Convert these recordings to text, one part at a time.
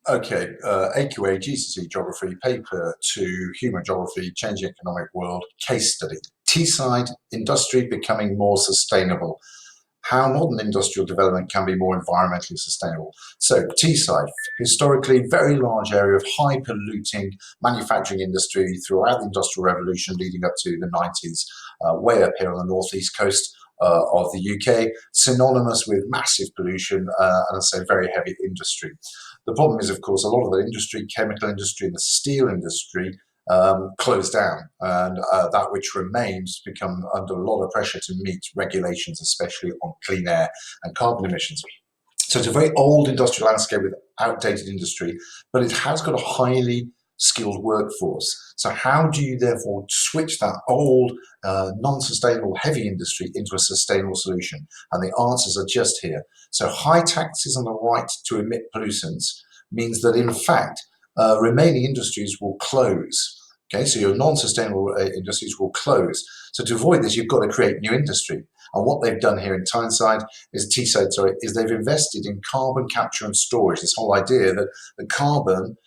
Okay, AQA GCSE Geography, Paper 2, Human Geography, Changing Economic World, Case Study. Teeside, Industry Becoming More Sustainable. How modern industrial development can be more environmentally sustainable. So Teeside, historically very large area of high polluting manufacturing industry throughout the Industrial Revolution leading up to the 90s, way up here on the northeast coast of the UK, synonymous with massive pollution and I say very heavy industry. The problem is, of course, a lot of the industry, chemical industry and the steel industry closed down, and that which remains become under a lot of pressure to meet regulations, especially on clean air and carbon emissions. So it's a very old industrial landscape with outdated industry, but it has got a highly skilled workforce. So how do you therefore switch that old, non-sustainable heavy industry into a sustainable solution? And the answers are just here. So high taxes on the right to emit pollutants means that in fact, remaining industries will close. Okay, so your non-sustainable industries will close. So to avoid this, you've got to create new industry. And what they've done here in Teesside, is they've invested in carbon capture and storage. This whole idea that the carbon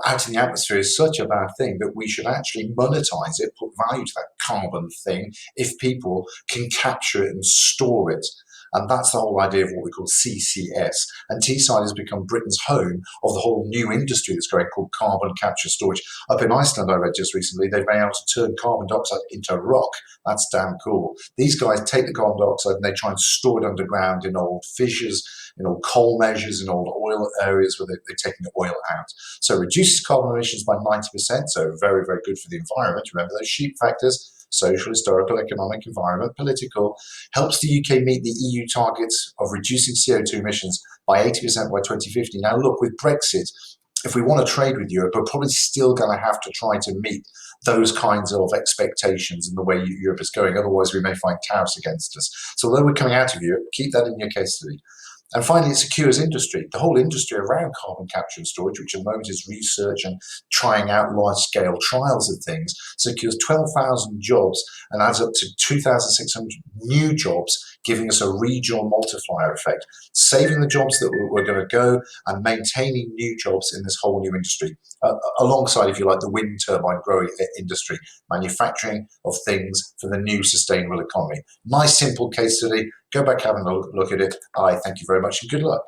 out in the atmosphere is such a bad thing that we should actually monetize it, put value to that carbon thing if people can capture it and store it. And that's the whole idea of what we call CCS. And Teesside has become Britain's home of the whole new industry that's going called carbon capture storage. Up in Iceland, I read just recently, they've been able to turn carbon dioxide into rock. That's damn cool. These guys take the carbon dioxide and they try and store it underground in old fissures, in old coal measures, in old oil areas where they're taking the oil out. So it reduces carbon emissions by 90%, so very, very good for the environment. Remember those sheep factors: social, historical, economic, environment, political, helps the UK meet the EU targets of reducing CO2 emissions by 80% by 2050. Now, look, with Brexit, if we want to trade with Europe, we're probably still going to have to try to meet those kinds of expectations in the way Europe is going. Otherwise, we may find tariffs against us. So although we're coming out of Europe, keep that in your case study. And finally, it secures industry. The whole industry around carbon capture and storage, which at the moment is research and trying out large-scale trials of things, secures 12,000 jobs and adds up to 2,600 new jobs, giving us a regional multiplier effect, saving the jobs that we're going to go and maintaining new jobs in this whole new industry, alongside, if you like, the wind turbine growing industry, manufacturing of things for the new sustainable economy. Nice, simple case study. Go back having a look at it. I thank you very much and good luck.